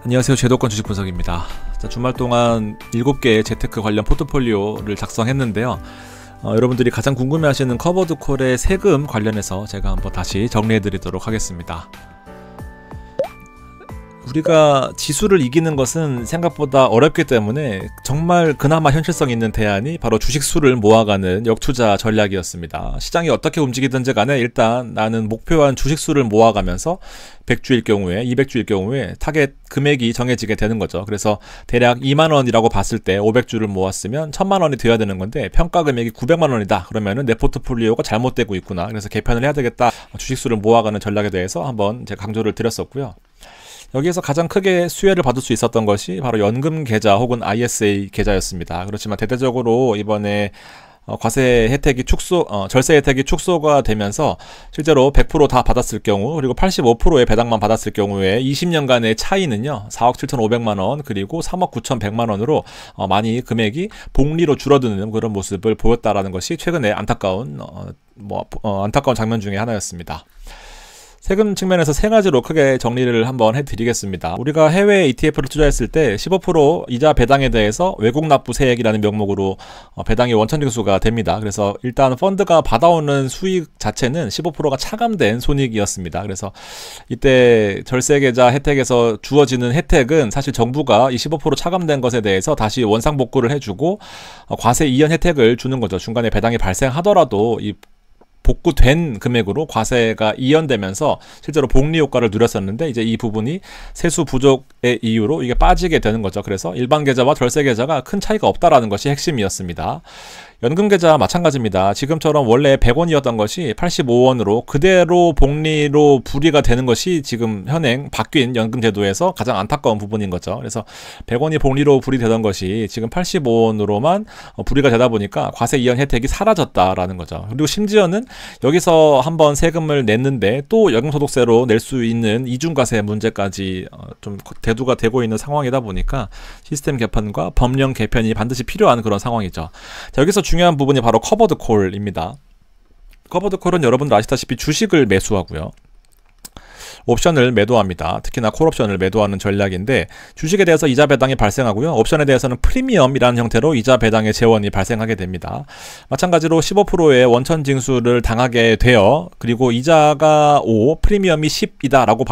안녕하세요. 제도권 주식 분석입니다. 자, 주말 동안 7개의 재테크 관련 포트폴리오를 작성했는데요. 여러분들이 가장 궁금해하시는 커버드콜의 세금 관련해서 제가 한번 다시 정리해드리도록 하겠습니다. 우리가 지수를 이기는 것은 생각보다 어렵기 때문에 정말 그나마 현실성 있는 대안이 바로 주식수를 모아가는 역투자 전략이었습니다. 시장이 어떻게 움직이든지 간에 일단 나는 목표한 주식수를 모아가면서 100주일 경우에 200주일 경우에 타겟 금액이 정해지게 되는 거죠. 그래서 대략 2만원이라고 봤을 때 500주를 모았으면 1000만원이 되어야 되는 건데 평가 금액이 900만원이다 그러면은 내 포트폴리오가 잘못되고 있구나, 그래서 개편을 해야 되겠다, 주식수를 모아가는 전략에 대해서 한번 제가 강조를 드렸었고요. 여기에서 가장 크게 수혜를 받을 수 있었던 것이 바로 연금 계좌 혹은 ISA 계좌였습니다. 그렇지만 대대적으로 이번에 과세 혜택이 절세 혜택이 축소가 되면서 실제로 100% 다 받았을 경우, 그리고 85%의 배당만 받았을 경우에 20년간의 차이는요 4억 7,500만원 그리고 3억 9,100만원으로 많이 금액이 복리로 줄어드는 그런 모습을 보였다라는 것이 최근에 안타까운 장면 중에 하나였습니다. 세금 측면에서 세 가지로 크게 정리를 한번 해드리겠습니다. 우리가 해외 ETF를 투자했을 때 15% 이자 배당에 대해서 외국 납부 세액이라는 명목으로 배당이 원천징수가 됩니다. 그래서 일단 펀드가 받아오는 수익 자체는 15%가 차감된 손익이었습니다. 그래서 이때 절세계좌 혜택에서 주어지는 혜택은 사실 정부가 이 15% 차감된 것에 대해서 다시 원상복구를 해주고 과세 이연 혜택을 주는 거죠. 중간에 배당이 발생하더라도 이 복구된 금액으로 과세가 이연되면서 실제로 복리 효과를 누렸었는데, 이제 이 부분이 세수 부족의 이유로 이게 빠지게 되는 거죠. 그래서 일반 계좌와 절세 계좌가 큰 차이가 없다라는 것이 핵심이었습니다. 연금 계좌 마찬가지입니다. 지금처럼 원래 100원이었던 것이 85원으로 그대로 복리로 불이가 되는 것이 지금 현행 바뀐 연금 제도에서 가장 안타까운 부분인 거죠. 그래서 100원이 복리로 불이 되던 것이 지금 85원으로만 불이가 되다 보니까 과세 이연 혜택이 사라졌다라는 거죠. 그리고 심지어는 여기서 한번 세금을 냈는데 또 연금소득세로 낼 수 있는 이중과세 문제까지 좀 대두가 되고 있는 상황이다 보니까 시스템 개편과 법령 개편이 반드시 필요한 그런 상황이죠. 자, 여기서 중요한 부분이 바로 커버드콜입니다. 커버드콜은 여러분들 아시다시피 주식을 매수하고요, 옵션을 매도합니다. 특히나 콜옵션을 매도하는 전략인데, 주식에 대해서 이자 배당이 발생하고요, 옵션에 대해서는 프리미엄이라는 형태로 이자 배당의 재원이 발생하게 됩니다. 마찬가지로 15%의 원천 징수를 당하게 되어, 그리고 이자가 5, 프리미엄이 10이다 라고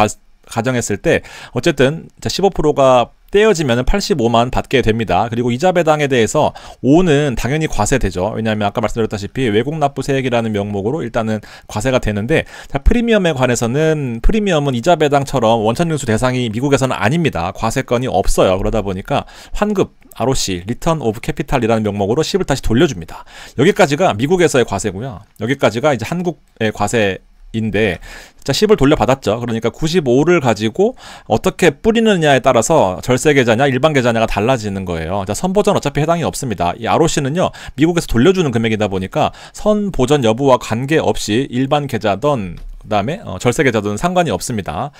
가정했을 때 어쨌든 15%가 떼어지면 85만 받게 됩니다. 그리고 이자 배당에 대해서 5는 당연히 과세되죠. 왜냐하면 아까 말씀드렸다시피 외국 납부 세액이라는 명목으로 일단은 과세가 되는데, 자, 프리미엄에 관해서는 프리미엄은 이자 배당처럼 원천징수 대상이 미국에서는 아닙니다. 과세권이 없어요. 그러다 보니까 환급, ROC, 리턴 오브 캐피탈이라는 명목으로 10을 다시 돌려줍니다. 여기까지가 미국에서의 과세고요. 여기까지가 이제 한국의 과세 인데, 자, 10을 돌려받았죠. 그러니까 95를 가지고 어떻게 뿌리느냐에 따라서 절세 계좌냐 일반 계좌냐가 달라지는 거예요. 자, 선보전 어차피 해당이 없습니다. 이 ROC는요 미국에서 돌려주는 금액이다 보니까 선보전 여부와 관계없이 일반 계좌든 그다음에 절세 계좌든 상관이 없습니다.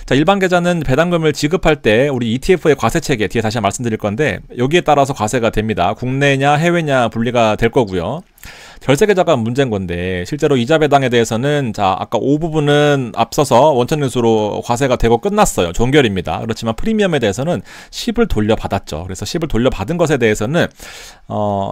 자, 일반 계좌는 배당금을 지급할 때 우리 ETF의 과세 체계 뒤에 다시 말씀드릴 건데, 여기에 따라서 과세가 됩니다. 국내냐 해외냐 분리가 될 거고요. 절세 계좌가 문제인 건데, 실제로 이자 배당에 대해서는 자, 아까 5 부분은 앞서서 원천징수로 과세가 되고 끝났어요. 종결입니다. 그렇지만 프리미엄에 대해서는 10을 돌려받았죠. 그래서 10을 돌려받은 것에 대해서는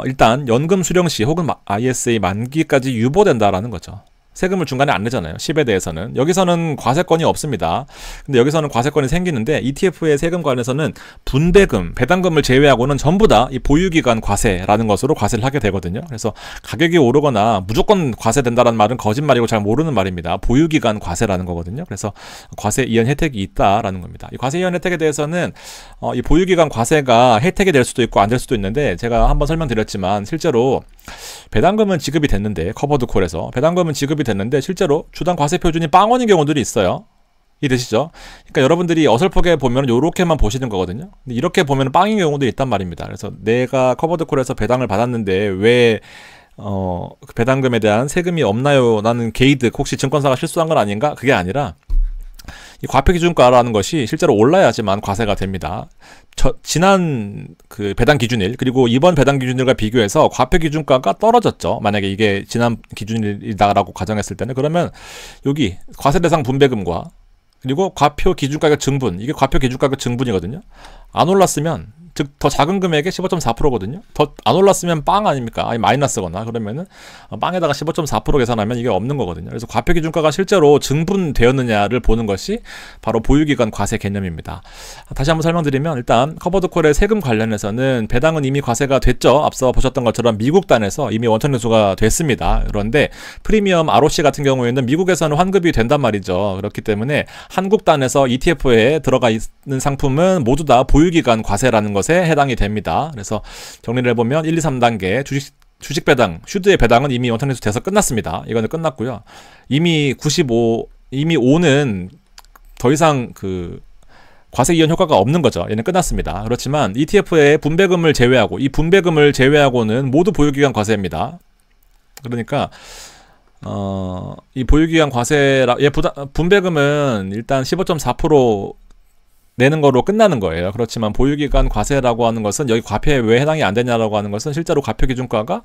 일단 연금 수령 시 혹은 ISA 만기까지 유보된다라는 거죠. 세금을 중간에 안 내잖아요. 10에 대해서는. 여기서는 과세권이 없습니다. 근데 여기서는 과세권이 생기는데, ETF의 세금 관련해서는 분배금, 배당금을 제외하고는 전부 다 이 보유기간 과세라는 것으로 과세를 하게 되거든요. 그래서 가격이 오르거나 무조건 과세된다는 말은 거짓말이고 잘 모르는 말입니다. 보유기간 과세라는 거거든요. 그래서 과세 이연 혜택이 있다라는 겁니다. 이 과세 이연 혜택에 대해서는 이 보유기간 과세가 혜택이 될 수도 있고 안 될 수도 있는데, 제가 한번 설명드렸지만 실제로 배당금은 지급이 됐는데, 커버드콜에서 배당금은 지급이 됐는데 실제로 주당 과세 표준이 빵원인 경우들이 있어요. 이해되시죠? 그러니까 여러분들이 어설프게 보면 요렇게만 보시는 거거든요. 근데 이렇게 보면 빵인 경우도 있단 말입니다. 그래서 내가 커버드콜에서 배당을 받았는데 왜 그 배당금에 대한 세금이 없나요? 라는 게이득, 혹시 증권사가 실수한 건 아닌가? 그게 아니라 이 과표기준가라는 것이 실제로 올라야지만 과세가 됩니다. 지난 그 배당 기준일 그리고 이번 배당 기준일과 비교해서 과표기준가가 떨어졌죠. 만약에 이게 지난 기준일이다라고 가정했을 때는, 그러면 여기 과세대상 분배금과 그리고 과표 기준가격 증분, 이게 과표 기준가격 증분이거든요. 안 올랐으면, 즉 더 작은 금액에 15.4%거든요. 더 안 올랐으면 빵 아닙니까? 아니 마이너스거나 그러면은 빵에다가 15.4% 계산하면 이게 없는 거거든요. 그래서 과표 기준가가 실제로 증분되었느냐를 보는 것이 바로 보유기간 과세 개념입니다. 다시 한번 설명드리면, 일단 커버드콜의 세금 관련해서는 배당은 이미 과세가 됐죠. 앞서 보셨던 것처럼 미국단에서 이미 원천 회수가 됐습니다. 그런데 프리미엄 ROC 같은 경우에는 미국에서는 환급이 된단 말이죠. 그렇기 때문에 한국단에서 ETF에 들어가 있는 상품은 모두 다 보유기간 과세라는 것에 해당이 됩니다. 그래서 정리를 해보면 1, 2, 3단계 주식 배당, 슈드의 배당은 이미 원천 회수 돼서 끝났습니다. 이거는 끝났고요. 이미 5는 더 이상 그 과세 이연 효과가 없는 거죠. 얘는 끝났습니다. 그렇지만 ETF의 분배금을 제외하고, 이 분배금을 제외하고는 모두 보유기간 과세입니다. 그러니까 이 보유기간 과세라, 분배금은 일단 15.4% 내는 거로 끝나는 거예요. 그렇지만 보유기간 과세라고 하는 것은, 여기 과표에 왜 해당이 안 되냐라고 하는 것은 실제로 과표 기준가가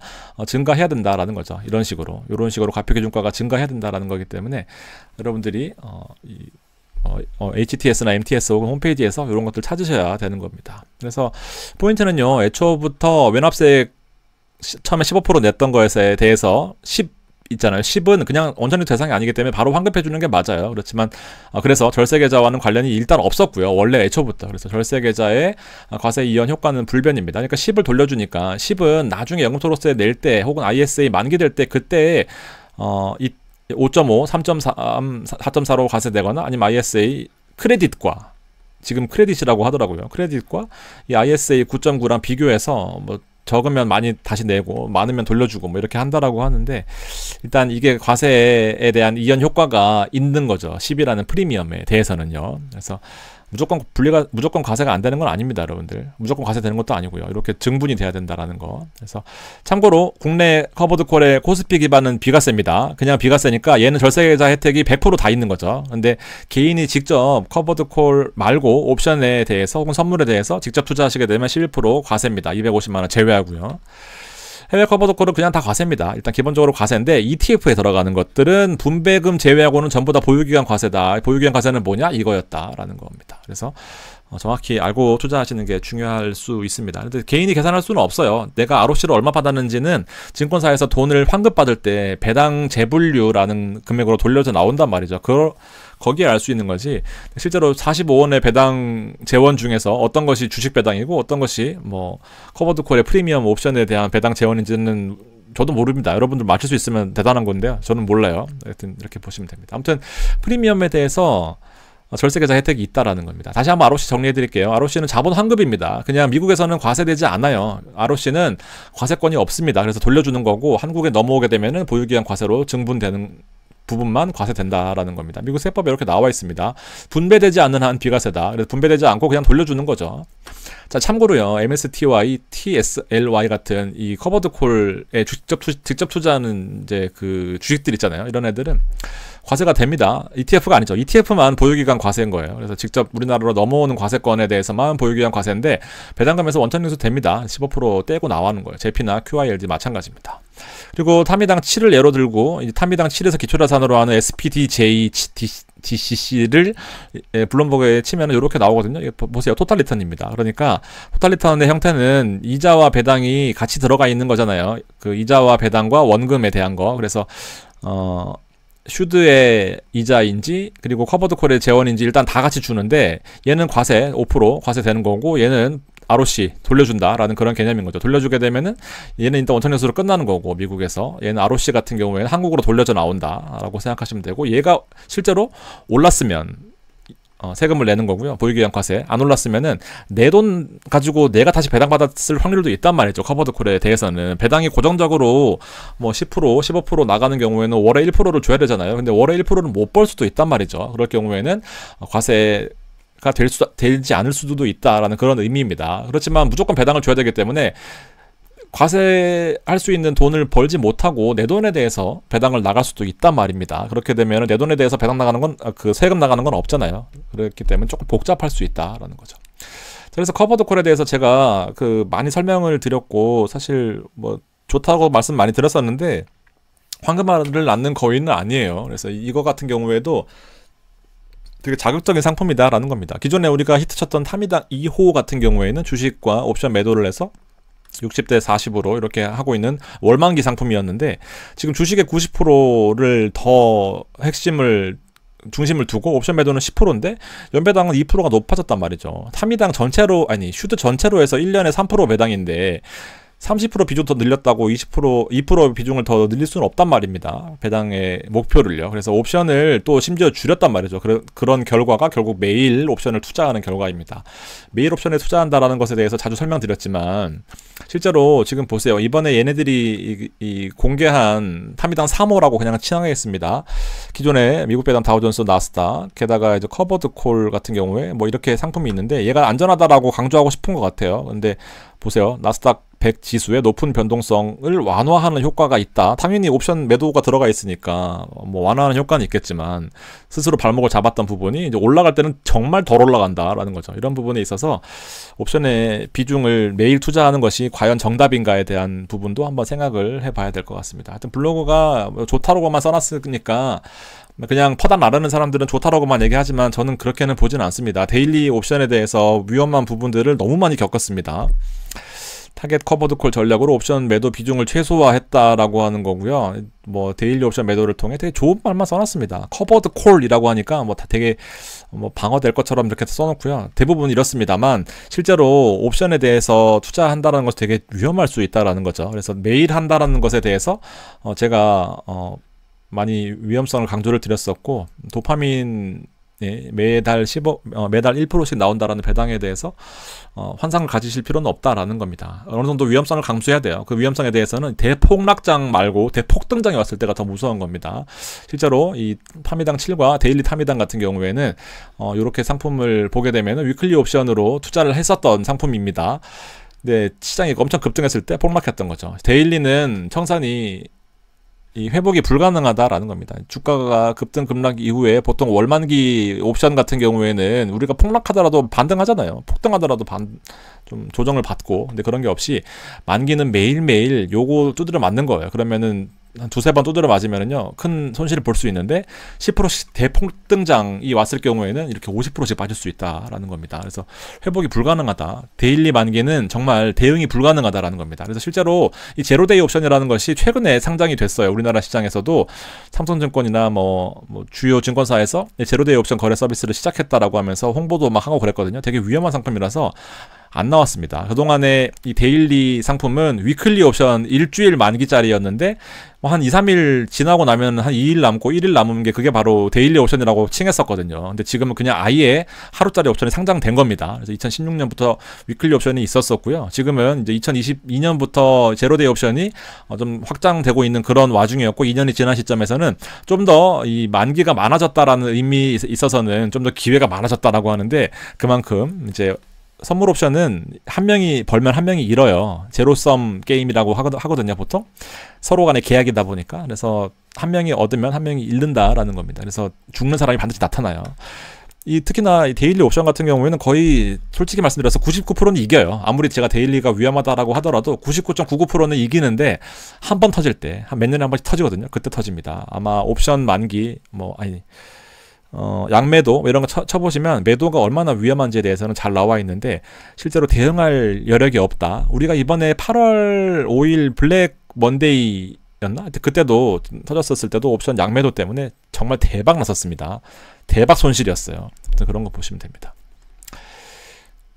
증가해야 된다라는 거죠. 이런 식으로 과표 기준가가 증가해야 된다라는 거기 때문에 여러분들이 HTS나 MTS 혹은 홈페이지에서 이런 것들 찾으셔야 되는 겁니다. 그래서 포인트는요, 애초부터 외납세 처음에 15% 냈던 것에 대해서 10 있잖아요. 10은 그냥 원천회수 대상이 아니기 때문에 바로 환급해 주는 게 맞아요. 그렇지만 그래서 절세계좌와는 관련이 일단 없었고요. 원래 애초부터. 그래서 절세계좌의 과세 이연 효과는 불변입니다. 그러니까 10을 돌려주니까 10은 나중에 연금토로세 낼 때 혹은 ISA 만기될 때, 그때 5.5, 3.3, 4.4로 과세되거나 아니면 ISA 크레딧과, 지금 크레딧이라고 하더라고요. 크레딧과 이 ISA 9.9랑 비교해서 뭐 적으면 많이 다시 내고 많으면 돌려주고 뭐 이렇게 한다라고 하는데, 일단 이게 과세에 대한 이연 효과가 있는 거죠. 10이라는 프리미엄에 대해서는요. 그래서 무조건 과세가 안 되는 건 아닙니다, 여러분들. 무조건 과세되는 것도 아니고요. 이렇게 증분이 돼야 된다라는 거. 그래서 참고로 국내 커버드콜의 코스피 기반은 비과세입니다. 그냥 비과세니까 얘는 절세계좌 혜택이 100% 다 있는 거죠. 근데 개인이 직접 커버드콜 말고 옵션에 대해서 혹은 선물에 대해서 직접 투자하시게 되면 11% 과세입니다. 250만 원 제외하고요. 해외 커버드콜은 그냥 다 과세입니다. 일단 기본적으로 과세인데, ETF에 들어가는 것들은 분배금 제외하고는 전부 다 보유기간 과세다. 보유기간 과세는 뭐냐? 이거였다라는 겁니다. 그래서 정확히 알고 투자하시는 게 중요할 수 있습니다. 근데 개인이 계산할 수는 없어요. 내가 ROC를 얼마 받았는지는 증권사에서 돈을 환급받을 때 배당 재분류라는 금액으로 돌려져 나온단 말이죠. 거기에 알 수 있는 거지, 실제로 45원의 배당 재원 중에서 어떤 것이 주식 배당이고 어떤 것이 뭐 커버드콜의 프리미엄 옵션에 대한 배당 재원인지는 저도 모릅니다. 여러분들 맞출 수 있으면 대단한 건데요. 저는 몰라요. 하여튼 이렇게 보시면 됩니다. 아무튼 프리미엄에 대해서 절세계좌 혜택이 있다라는 겁니다. 다시 한번 ROC 정리해 드릴게요. ROC는 자본 환급입니다. 그냥 미국에서는 과세되지 않아요. ROC는 과세권이 없습니다. 그래서 돌려주는 거고, 한국에 넘어오게 되면은 보유기간 과세로 증분되는 부분만 과세된다라는 겁니다. 미국 세법에 이렇게 나와 있습니다. 분배되지 않는 한 비과세다. 그래서 분배되지 않고 그냥 돌려주는 거죠. 자, 참고로요, MSTY, TSLY 같은 이 커버드콜에 직접 투자하는 이제 그 주식들 있잖아요. 이런 애들은 과세가 됩니다. ETF가 아니죠. ETF만 보유기간 과세인 거예요. 그래서 직접 우리나라로 넘어오는 과세권에 대해서만 보유기간 과세인데, 배당금에서 원천징수 됩니다. 15% 떼고 나가는 거예요. JP나 QILD 마찬가지입니다. 그리고 타미당 7을 예로 들고, 타미당 7에서 기초자산으로 하는 SPDJDCC를 블룸버그에 치면 이렇게 나오거든요. 이거 보세요. 토탈 리턴입니다. 그러니까 토탈 리턴의 형태는 이자와 배당이 같이 들어가 있는 거잖아요. 그 이자와 배당과 원금에 대한 거. 그래서 슈드의 이자인지 그리고 커버드콜의 재원인지 일단 다 같이 주는데, 얘는 과세 5% 과세되는 거고, 얘는 ROC 돌려준다라는 그런 개념인 거죠. 돌려주게 되면은 얘는 일단 원천징수로 끝나는 거고, 미국에서 얘는 ROC 같은 경우에는 한국으로 돌려져 나온다라고 생각하시면 되고, 얘가 실제로 올랐으면 세금을 내는 거고요. 보유기간 과세. 안 올랐으면은 내 돈 가지고 내가 다시 배당받았을 확률도 있단 말이죠. 커버드콜에 대해서는 배당이 고정적으로 뭐 10%, 15% 나가는 경우에는 월에 1%를 줘야 되잖아요. 근데 월에 1%는 못 벌 수도 있단 말이죠. 그럴 경우에는 과세가 되지 않을 수도 있다라는 그런 의미입니다. 그렇지만 무조건 배당을 줘야 되기 때문에 과세할 수 있는 돈을 벌지 못하고 내 돈에 대해서 배당을 나갈 수도 있단 말입니다. 그렇게 되면 내 돈에 대해서 배당 나가는 건, 세금 나가는 건 없잖아요. 그렇기 때문에 조금 복잡할 수 있다라는 거죠. 그래서 커버드콜에 대해서 제가 많이 설명을 드렸고, 사실 뭐 좋다고 말씀 많이 되게 자극적인 상품이다라는 겁니다. 기존에 우리가 히트쳤던 타미당 2호 같은 경우에는 주식과 옵션 매도를 해서 60대 40으로 이렇게 하고 있는 월만기 상품이었는데, 지금 주식의 90%를 더 중심을 두고 옵션 매도는 10%인데 연배당은 2%가 높아졌단 말이죠. 타미당 전체로, 아니 슈드 전체로 해서 1년에 3% 배당인데 30% 비중 더 늘렸다고 2% 비중을 더 늘릴 수는 없단 말입니다. 배당의 목표를요. 그래서 옵션을 또 심지어 줄였단 말이죠. 그런 결과가 결국 매일 옵션을 투자하는 결과입니다. 매일 옵션에 투자한다라는 것에 대해서 자주 설명드렸지만, 실제로 지금 보세요. 이번에 얘네들이 이 공개한 타미당 3호라고 그냥 칭하겠습니다. 기존에 미국 배당 다우존스, 나스닥, 게다가 이제 커버드 콜 같은 경우에 뭐 이렇게 상품이 있는데, 얘가 안전하다라고 강조하고 싶은 것 같아요. 근데 보세요. 나스닥 100 지수의 높은 변동성을 완화하는 효과가 있다. 당연히 옵션 매도가 들어가 있으니까 뭐 완화하는 효과는 있겠지만, 스스로 발목을 잡았던 부분이 이제 올라갈 때는 정말 덜 올라간다라는 거죠. 이런 부분에 있어서 옵션의 비중을 매일 투자하는 것이 과연 정답인가에 대한 부분도 한번 생각을 해봐야 될 것 같습니다. 하여튼 블로그가 좋다라고만 써놨으니까 그냥 퍼다 나르는 사람들은 좋다라고만 얘기하지만 저는 그렇게는 보진 않습니다. 데일리 옵션에 대해서 위험한 부분들을 너무 많이 겪었습니다. 타겟 커버드 콜 전략으로 옵션 매도 비중을 최소화했다라고 하는 거고요. 뭐 데일리 옵션 매도를 통해 되게 좋은 말만 써놨습니다. 커버드 콜이라고 하니까 뭐 다 되게 뭐 방어될 것처럼 이렇게 써놓고요. 대부분 이렇습니다만 실제로 옵션에 대해서 투자한다라는 것이 되게 위험할 수 있다라는 거죠. 그래서 매일 한다라는 것에 대해서 제가 많이 위험성을 강조를 드렸었고, 도파민 매달 1%씩 나온다라는 배당에 대해서 환상을 가지실 필요는 없다라는 겁니다. 어느 정도 위험성을 감수해야 돼요. 그 위험성에 대해서는 대폭락장 말고 대폭등장이 왔을 때가 더 무서운 겁니다. 실제로 이 타미당 7과 데일리 타미당 같은 경우에는 이렇게 상품을 보게 되면 위클리 옵션으로 투자를 했었던 상품입니다. 근데 시장이 엄청 급등했을 때 폭락했던 거죠. 데일리는 청산이 이 회복이 불가능하다라는 겁니다. 주가가 급등 급락 이후에 보통 월만기 옵션 같은 경우에는 우리가 폭락하더라도 반등하잖아요. 폭등하더라도 좀 조정을 받고, 근데 그런 게 없이 만기는 매일매일 요거 두드려 맞는 거예요. 그러면은 한 두세 번 두드려 맞으면은요 큰 손실을 볼 수 있는데, 10%씩 대폭등장이 왔을 경우에는 이렇게 50%씩 빠질 수 있다라는 겁니다. 그래서 회복이 불가능하다. 데일리 만기는 정말 대응이 불가능하다라는 겁니다. 그래서 실제로 이 제로데이 옵션이라는 것이 최근에 상장이 됐어요. 우리나라 시장에서도 삼성증권이나 뭐 주요 증권사에서 제로데이 옵션 거래 서비스를 시작했다라고 하면서 홍보도 막 하고 그랬거든요. 되게 위험한 상품이라서 안 나왔습니다. 그동안에 이 데일리 상품은 위클리 옵션 일주일 만기짜리였는데 한 2, 3일 지나고 나면 한 2일 남고 1일 남은 게 그게 바로 데일리 옵션이라고 칭했었거든요. 근데 지금은 그냥 아예 하루짜리 옵션이 상장된 겁니다. 그래서 2016년부터 위클리 옵션이 있었었고요. 지금은 이제 2022년부터 제로데이 옵션이 좀 확장되고 있는 그런 와중이었고, 2년이 지난 시점에서는 좀 더 이 만기가 많아졌다라는 의미 있어서는 좀 더 기회가 많아졌다라고 하는데, 그만큼 이제 선물 옵션은 한 명이 벌면 한 명이 잃어요. 제로섬 게임이라고 하거든요, 보통. 서로 간의 계약이다 보니까. 그래서 한 명이 얻으면 한 명이 잃는다라는 겁니다. 그래서 죽는 사람이 반드시 나타나요. 특히나 이 데일리 옵션 같은 경우에는 거의 솔직히 말씀드려서 99%는 이겨요. 아무리 제가 데일리가 위험하다라고 하더라도 99.99%는 이기는데, 한 번 터질 때, 한 몇 년에 한 번씩 터지거든요. 그때 터집니다. 아마 옵션 만기, 양매도 이런 거 쳐보시면 매도가 얼마나 위험한지에 대해서는 잘 나와 있는데, 실제로 대응할 여력이 없다. 우리가 이번에 8월 5일 블랙 먼데이였나? 그때도 터졌었을 때도 옵션 양매도 때문에 정말 대박 났었습니다. 대박 손실이었어요. 그런 거 보시면 됩니다.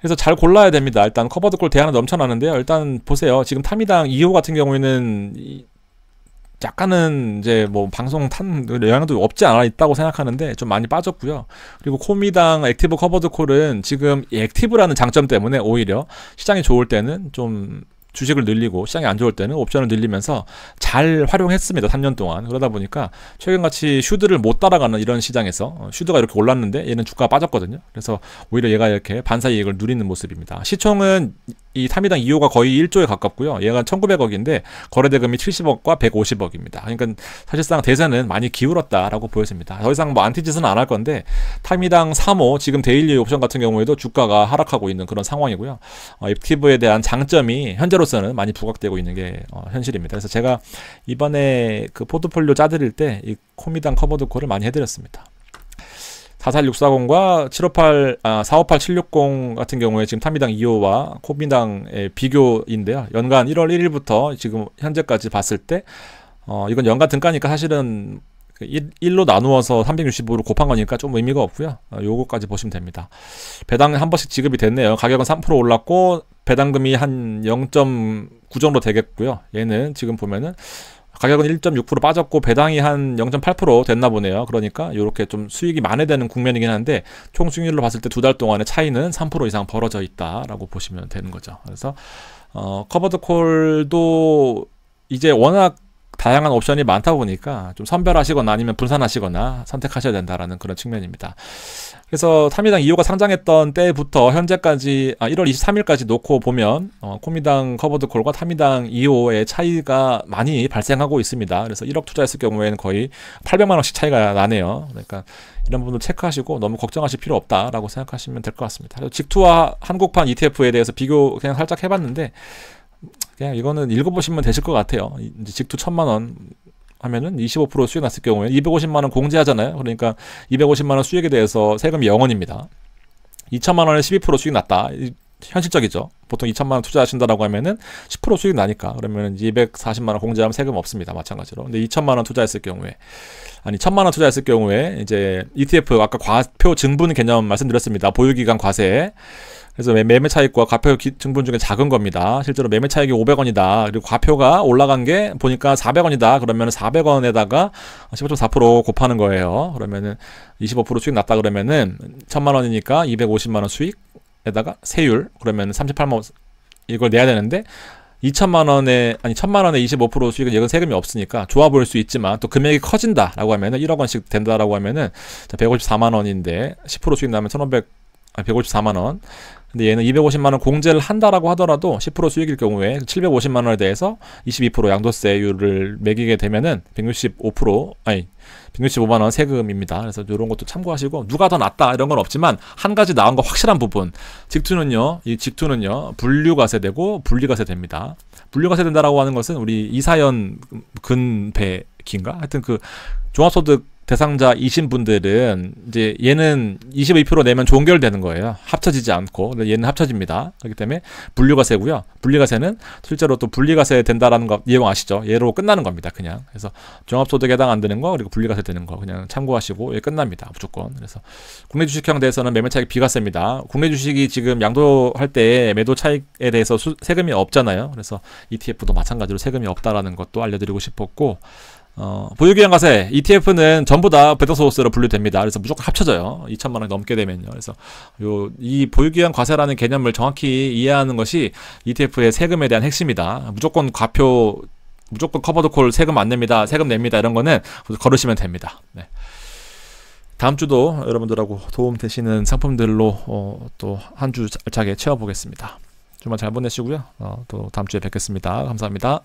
그래서 잘 골라야 됩니다. 일단 커버드콜 대안은 넘쳐나는데요. 일단 보세요. 지금 타미당 2호 같은 경우에는 약간은 이제 뭐 방송 탄 영향도 없지 않아 있다고 생각하는데 좀 많이 빠졌고요. 그리고 코미당 액티브 커버드 콜은 지금 이 액티브라는 장점 때문에 오히려 시장이 좋을 때는 좀 주식을 늘리고, 시장이 안 좋을 때는 옵션을 늘리면서 잘 활용했습니다. 3년 동안. 그러다 보니까 최근같이 슈드를 못 따라가는 이런 시장에서 슈드가 이렇게 올랐는데 얘는 주가가 빠졌거든요. 그래서 오히려 얘가 이렇게 반사 이익을 누리는 모습입니다. 시총은 이 타미당 2호가 거의 1조에 가깝고요. 얘가 1900억인데 거래대금이 70억과 150억입니다. 그러니까 사실상 대세는 많이 기울었다라고 보여집니다. 더 이상 뭐 안티짓은 안 할 건데, 타미당 3호 지금 데일리 옵션 같은 경우에도 주가가 하락하고 있는 그런 상황이고요. 액티브에 대한 장점이 현재로서는 많이 부각되고 있는 게 현실입니다. 그래서 제가 이번에 그 포트폴리오 짜드릴 때 이 코미당 커버드 콜을 많이 해드렸습니다. 44640과 458760 같은 경우에 지금 탄미당 2호와 코미당의 비교인데요. 연간 1월 1일부터 지금 현재까지 봤을 때 이건 연간 등가니까 사실은 1로 나누어서 365로 곱한 거니까 좀 의미가 없고요. 요거까지 보시면 됩니다. 배당 한 번씩 지급이 됐네요. 가격은 3% 올랐고 배당금이 한 0.9 정도 되겠고요. 얘는 지금 보면은 가격은 1.6% 빠졌고 배당이 한 0.8% 됐나 보네요. 그러니까 이렇게 좀 수익이 만회되는 국면이긴 한데 총 수익률로 봤을 때 두 달 동안의 차이는 3% 이상 벌어져 있다라고 보시면 되는 거죠. 그래서 커버드 콜도 이제 워낙 다양한 옵션이 많다 보니까 좀 선별하시거나 아니면 분산하시거나 선택하셔야 된다라는 그런 측면입니다. 그래서 탄미당 2호가 상장했던 때부터 현재까지 1월 23일까지 놓고 보면 코미당 커버드콜과 탄미당 2호의 차이가 많이 발생하고 있습니다. 그래서 1억 투자했을 경우에는 거의 800만 원씩 차이가 나네요. 그러니까 이런 부분도 체크하시고 너무 걱정하실 필요 없다라고 생각하시면 될 것 같습니다. 그리고 직투와 한국판 ETF에 대해서 비교 그냥 살짝 해봤는데 그냥 이거는 읽어보시면 되실 것 같아요. 이제 직투 1000만원 하면은 25% 수익 났을 경우에 250만원 공제하잖아요. 그러니까 250만원 수익에 대해서 세금이 0원입니다. 2천만원에 12% 수익 났다. 현실적이죠. 보통 2천만원 투자하신다라고 하면은 10% 수익 나니까 그러면 240만원 공제하면 세금 없습니다. 마찬가지로. 근데 2천만원 투자했을 경우에 1000만원 투자했을 경우에 이제 ETF 아까 과표 증분 개념 말씀드렸습니다. 보유기간 과세. 그래서 매매 차익과 과표 증분 중에 작은 겁니다. 실제로 매매 차익이 500원이다. 그리고 과표가 올라간 게 보니까 400원이다. 그러면 400원에다가 15.4% 곱하는 거예요. 그러면은 25% 수익 났다 그러면은 1000만 원이니까 250만 원 수익에다가 세율 그러면 38만 원 이걸 내야 되는데 2천만 원에 1000만 원에 25% 수익은 이건 세금이 없으니까 좋아 보일 수 있지만 또 금액이 커진다라고 하면은 1억 원씩 된다라고 하면은 154만 원인데 10% 수익 나면 154만 원. 근데 얘는 250만원 공제를 한다라고 하더라도 10% 수익일 경우에 750만원에 대해서 22% 양도세율을 매기게 되면은 165만원 세금입니다. 그래서 이런 것도 참고하시고 누가 더 낫다 이런 건 없지만 한 가지 나은 거 확실한 부분 직투는요 분류과세되고 분리과세됩니다. 분류과세된다라고 하는 것은 우리 이사연 근배기인가 하여튼 그 종합소득 대상자이신 분들은 이제 얘는 22% 내면 종결되는 거예요. 합쳐지지 않고. 근데 얘는 합쳐집니다. 그렇기 때문에 분류과세고요. 분리과세는 실제로 또 분리과세 된다라는 거 이용 아시죠? 얘로 끝나는 겁니다. 그냥. 그래서 종합소득에 해당 안 되는 거 그리고 분리과세 되는 거 그냥 참고하시고 얘 끝납니다. 무조건. 그래서 국내 주식형 대해서는 매매 차익 비과세입니다. 국내 주식이 지금 양도할 때 매도 차익에 대해서 세금이 없잖아요. 그래서 ETF도 마찬가지로 세금이 없다라는 것도 알려드리고 싶었고 보유기간 과세 ETF는 전부 다 배당소득세로 분류됩니다. 그래서 무조건 합쳐져요. 2천만 원이 넘게 되면요. 그래서 이 보유기간 과세라는 개념을 정확히 이해하는 것이 ETF의 세금에 대한 핵심이다. 무조건 커버드콜 세금 안 냅니다. 세금 냅니다. 이런 거는 걸으시면 됩니다. 네. 다음 주도 여러분들하고 도움 되시는 상품들로 또 한 주 알차게 채워보겠습니다. 주말 잘 보내시고요. 또 다음 주에 뵙겠습니다. 감사합니다.